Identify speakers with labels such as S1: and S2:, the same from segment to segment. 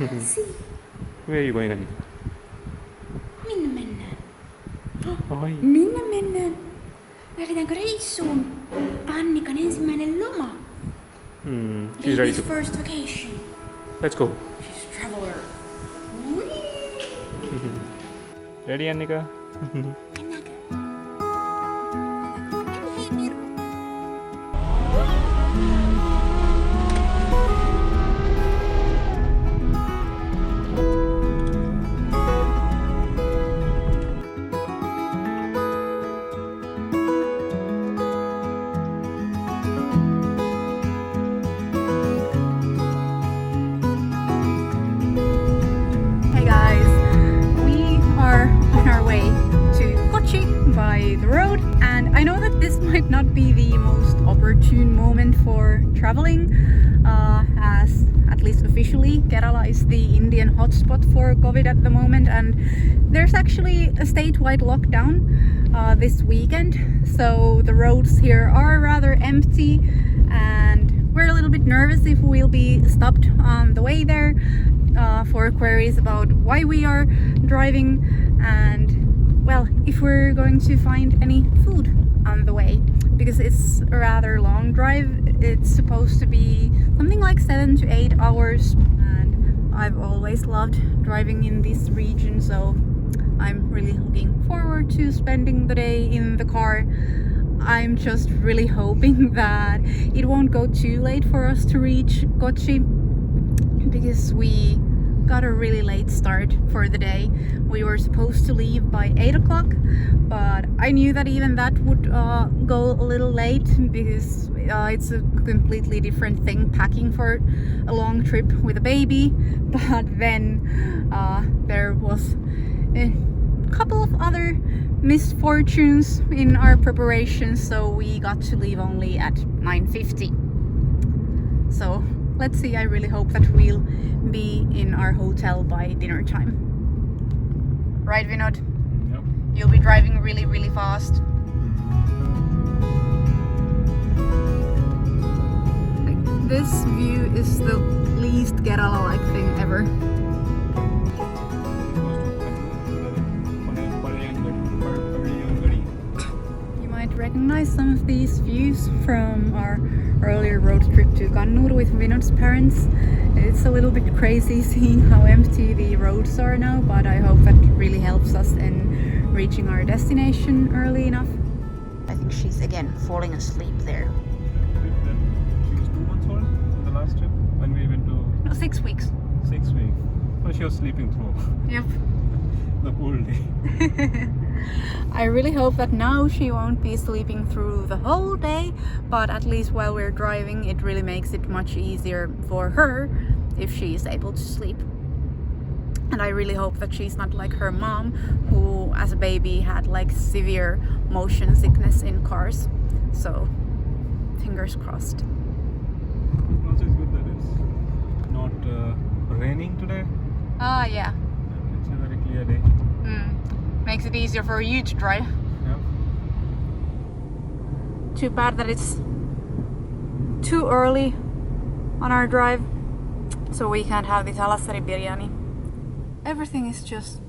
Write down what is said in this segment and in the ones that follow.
S1: Let's see.
S2: Where are you going, Annika?
S1: Minne mennään?
S2: Oi.
S1: Minne mennään? Lähdetäänkö reissuun? Annikan ensimmäinen loma.
S2: She's ready
S1: Baby's
S2: to.
S1: first vacation.
S2: Let's go.
S1: She's a traveler.
S2: Ready, Annika?
S3: Hey guys, we are on our way to Kochi by the road, and I know that this might not be the most opportune moment for traveling, as at least officially Kerala is the Indian hotspot for COVID at the moment, and there's actually a statewide lockdown this weekend, so the roads here are rather empty, and we're a little bit nervous if we'll be stopped on the way there for queries about why we are driving, and well, if we're going to find any food on the way, because it's a rather long drive. It's supposed to be something like 7 to 8 hours, and I've always loved driving in this region, so I'm really looking forward to spending the day in the car. I'm just really hoping that it won't go too late for us to reach Kochi, because we got a really late start for the day. We were supposed to leave by 8 o'clock, but I knew that even that would go a little late, because it's a completely different thing packing for a long trip with a baby. But then there was a couple of other misfortunes in our preparations, so we got to leave only at 9:50. So let's see, I really hope that we'll be in our hotel by dinner time. Right, Vinod?
S2: Yep.
S3: You'll be driving really, really fast. Like, this view is the least Kerala-like thing ever. You might recognize some of these views from our earlier road trip to Kannur with Vinod's parents. It's a little bit crazy seeing how empty the roads are now, but I hope that really helps us in reaching our destination early enough. I think she's again falling asleep there.
S2: She was 2 months old the last trip when we went to
S3: No, 6 weeks.
S2: 6 weeks. So she was sleeping through
S3: Yep.
S2: the whole day.
S3: I really hope that now she won't be sleeping through the whole day, but at least while we're driving, it really makes it much easier for her if she is able to sleep. And I really hope that she's not like her mom, who as a baby had like severe motion sickness in cars. So fingers crossed.
S2: Also, it's good that it's not raining today.
S3: Ah, yeah.
S2: It's a very clear day.
S3: Makes it easier for you to drive.
S2: Yeah.
S3: Too bad that it's too early on our drive, so we can't have the Thalassery biryani. Everything is just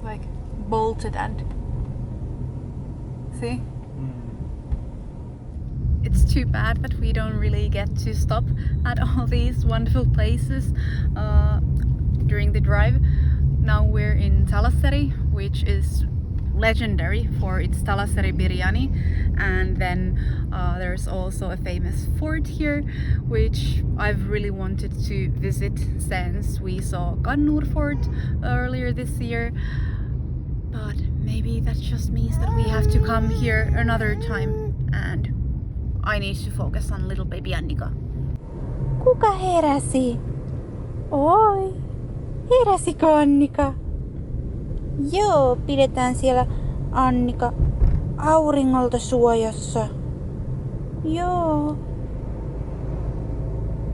S3: like bolted and see? It's too bad that we don't really get to stop at all these wonderful places during the drive. Now we're in Thalassery, which is legendary for its Thalassery biryani, and then there's also a famous fort here, which I've really wanted to visit since we saw Kannur fort earlier this year. But maybe that just means that we have to come here another time, and I need to focus on little baby Annika.
S1: Kuka heräsi? Oi. Heräsikö Annika? Joo, pidetään siellä Annika auringolta suojassa. Joo.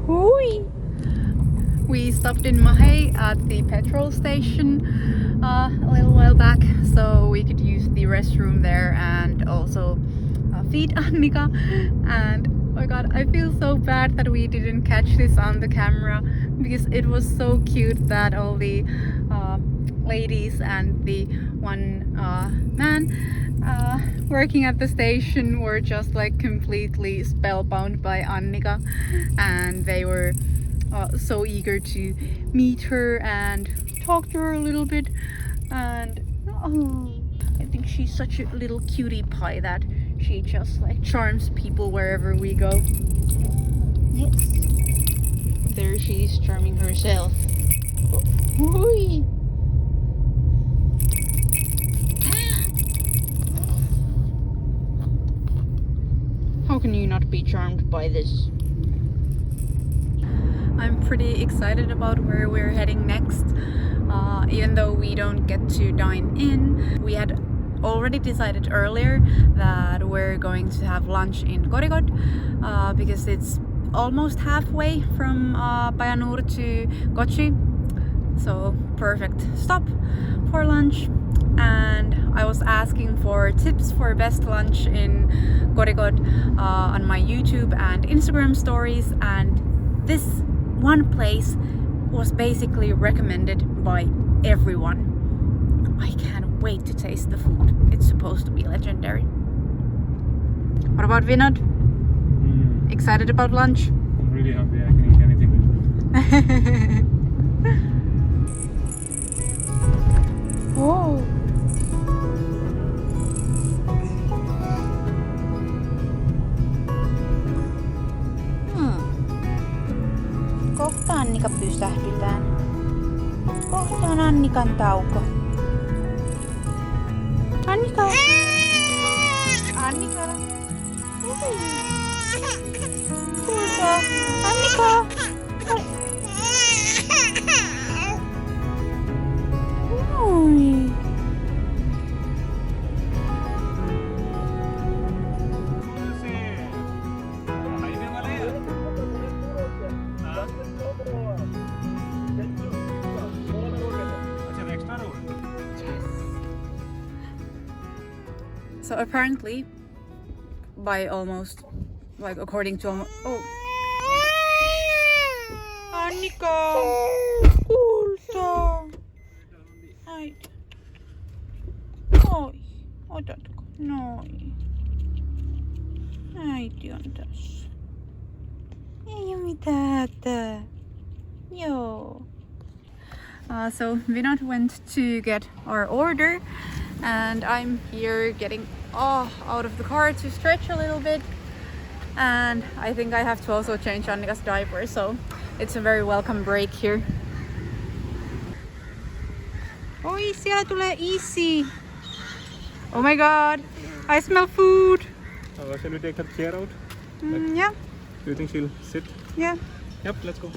S1: Hui.
S3: We stopped in Mahe at the petrol station a little while back, so we could use the restroom there and also feed Annika. And my god, I feel so bad that we didn't catch this on the camera because it was so cute that all the ladies and the one man working at the station were just like completely spellbound by Annika, and they were so eager to meet her and talk to her a little bit. And oh, I think she's such a little cutie pie that she just like charms people wherever we go. Yes, there she is charming herself. Ooh. How can you not be charmed by this? I'm pretty excited about where we're heading next. Even though we don't get to dine in, we had already decided earlier that we're going to have lunch in Kozhikode because it's almost halfway from Payyanur to Kochi. So perfect stop for lunch. And I was asking for tips for best lunch in Kozhikode on my YouTube and Instagram stories, and this one place was basically recommended by everyone. I can't wait to taste the food. It's supposed to be legendary. What about Vinod? Excited about lunch?
S2: I'm really hungry. I can eat anything.
S1: Oh. Kohta Annika pysähdytään. Kohta on Annikan tauko. Annika! Annika! Kulta! Annika! Oi!
S3: So apparently, by almost, like according to almost, oh,
S1: Annika! Kulta! Äiti. Oi, otatko? Noin. Äiti on tässä. Ei oo mitään hätää. Joo.
S3: So Vinod went to get our order, and I'm here getting out of the car to stretch a little bit, and I think I have to also change Annika's diaper, so it's a very welcome break here.
S1: Oi, siellä tulee Isi. Oh my god, I smell food.
S2: Shall we take her chair out?
S1: Yeah,
S2: Do you think she'll sit?
S1: yeah.
S2: Yep, let's go.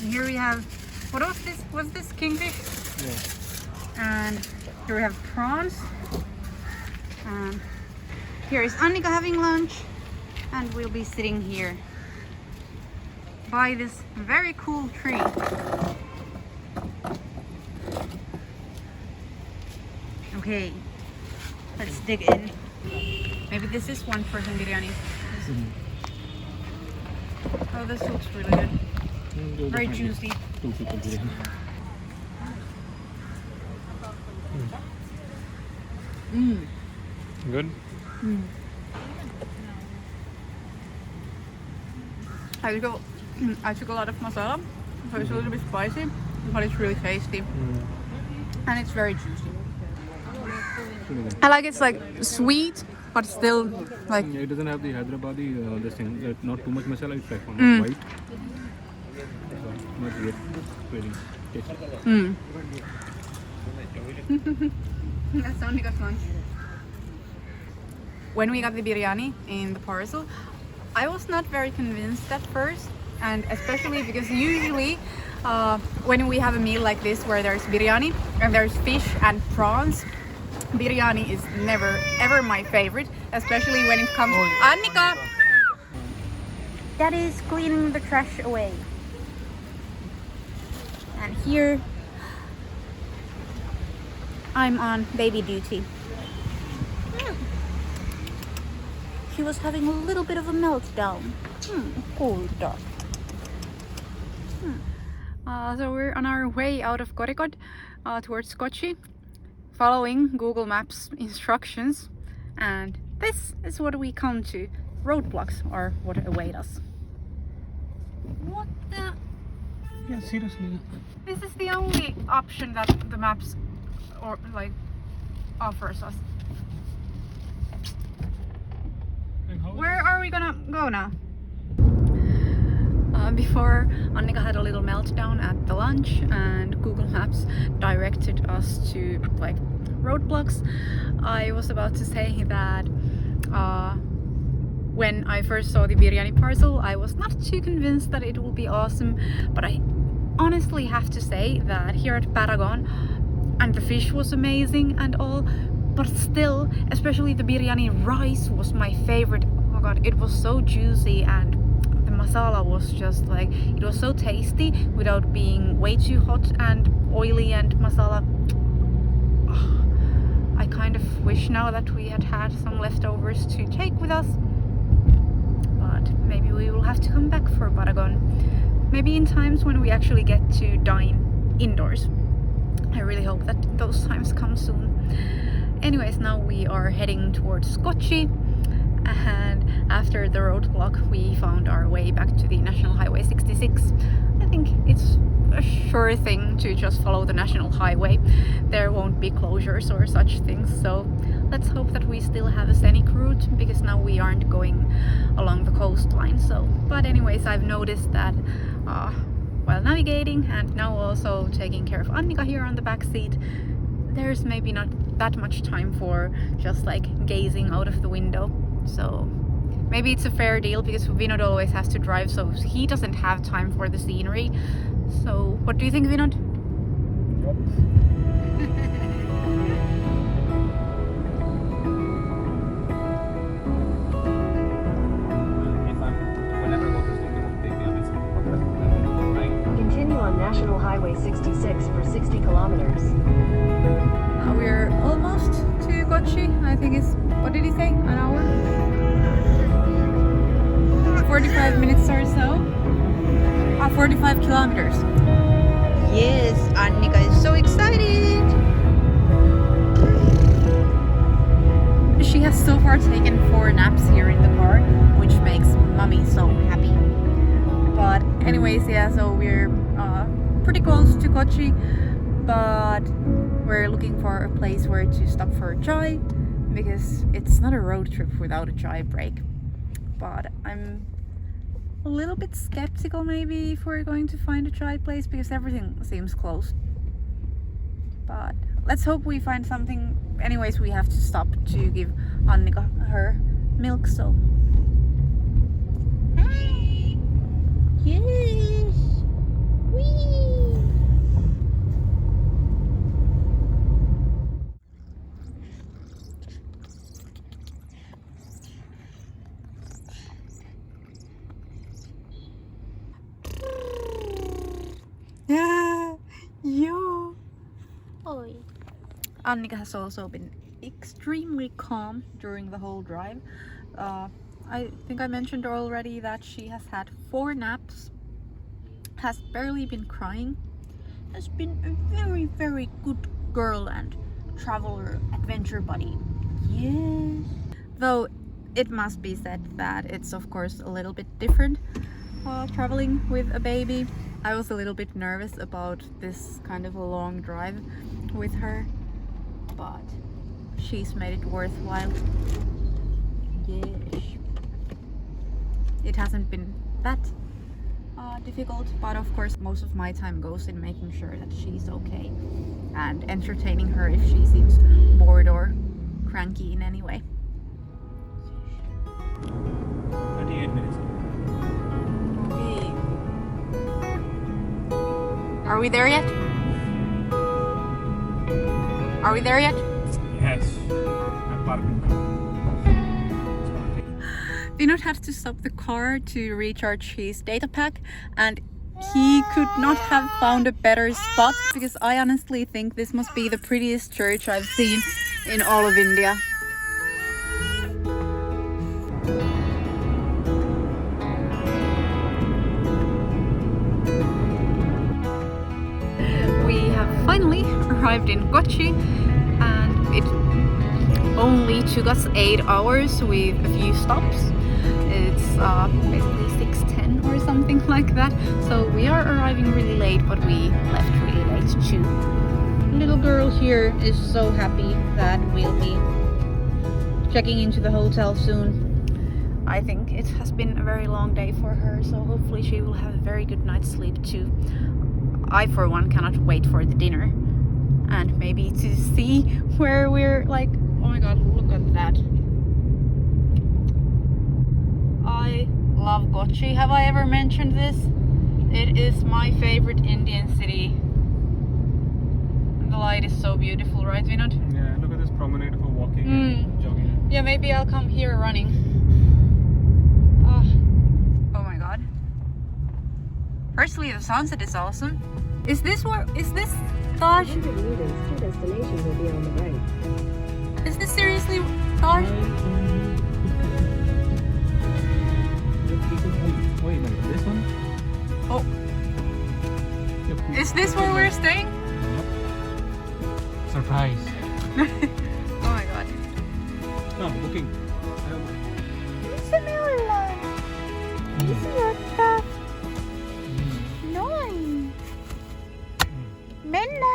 S3: And here we have, what was this? Was this kingfish?
S2: Yeah.
S3: And here we have prawns. And here is Annika having lunch, and we'll be sitting here by this very cool tree. Okay, let's dig in. Maybe this is one person biryani. Oh, this looks really good. Very juicy.
S2: 2 people biryani. Good?
S3: I took a lot of masala, so it's a little bit spicy, but it's really tasty. And it's very juicy. I like it's like sweet, but still like...
S2: It doesn't have the Hyderabadi, this thing, not too much masala, it's like white. Not really tasty.
S3: That's Annika's lunch. When we got the biryani in the parcel, I was not very convinced at first, and especially because usually when we have a meal like this where there's biryani and there's fish and prawns, biryani is never ever my favorite, especially when it comes to Annika.
S1: That is cleaning the trash away. And here I'm on baby duty.
S3: she was having a little bit of a meltdown. Cold dog. So we're on our way out of Kozhikode towards Kochi, following Google Maps instructions, and this is what we come to. Roadblocks are what await us. What the?
S2: Yeah, seriously.
S3: This is the only option that the maps offers us. Where are we gonna go now? Before, Annika had a little meltdown at the lunch and Google Maps directed us to roadblocks. I was about to say that when I first saw the biryani parcel, I was not too convinced that it will be awesome, but I honestly have to say that here at Paragon, and the fish was amazing and all, but still, especially the biryani rice was my favorite. Oh my god, it was so juicy and the masala was just it was so tasty without being way too hot and oily and masala. I kind of wish now that we had some leftovers to take with us, but maybe we will have to come back for Paragon. Maybe in times when we actually get to dine indoors. I really hope that those times come soon. Anyways, now we are heading towards Kochi, and after the roadblock we found our way back to the National Highway 66. I think it's a sure thing to just follow the National Highway. There won't be closures or such things, so let's hope that we still have a scenic route, because now we aren't going along the coastline. But anyways, I've noticed that while navigating and now also taking care of Annika here on the back seat, there's maybe not that much time for just gazing out of the window. So maybe it's a fair deal, because Vinod always has to drive, so he doesn't have time for the scenery. So what do you think, Vinod?
S4: Continue on National Highway 66 for 60 kilometers.
S3: We're almost to Kochi. I think it's, what did he say, an hour? 45 minutes or so. 45 kilometers.
S1: Yes, Annika is so excited.
S3: She has so far taken 4 naps here in the car, which makes mommy so happy. But anyways, yeah, so we're pretty close to Kochi, but we're looking for a place where to stop for a chai, because it's not a road trip without a chai break. But I'm a little bit skeptical maybe if we're going to find a chai place, because everything seems closed. But let's hope we find something. Anyways, we have to stop to give Annika her milk, so.
S1: Hi. Yes. Whee.
S3: Yo.
S1: Oi.
S3: Annika has also been extremely calm during the whole drive. I think I mentioned already that she has had 4 naps, has barely been crying, has been a very, very good girl and traveler adventure buddy. Yes. Though it must be said that it's of course a little bit different traveling with a baby. I was a little bit nervous about this kind of a long drive with her, but she's made it worthwhile. Yes. It hasn't been that difficult, but of course most of my time goes in making sure that she's okay and entertaining her if she seems bored or cranky in any way.
S2: 38 minutes.
S3: Okay. Are we there yet? Are we there yet?
S2: Yes. I'm parking.
S3: Vinod had to stop the car to recharge his data pack, and he could not have found a better spot, because I honestly think this must be the prettiest church I've seen in all of India. arrived in Kochi, and it only took us 8 hours with a few stops. It's basically 6:10 or something like that. So we are arriving really late, but we left really late too. Little girl here is so happy that we'll be checking into the hotel soon. I think it has been a very long day for her, so hopefully she will have a very good night's sleep too. I for one cannot wait for the dinner and maybe to see where we're like, oh my god, look at that. I love Kochi. Have I ever mentioned this? It is my favorite Indian city. The light is so beautiful, right, Vinod?
S2: Yeah, look at this promenade for walking and jogging.
S3: Yeah, maybe I'll come here running. Oh my god. Firstly, the sunset is awesome. Is this Taj?
S4: 100 meters to destination will be on the right.
S3: Is this seriously Taj?
S2: Wait a minute, this one?
S3: Oh. Is this where we're staying?
S2: Surprise.
S3: Oh my god.
S2: No, booking.
S1: Noin. Mennä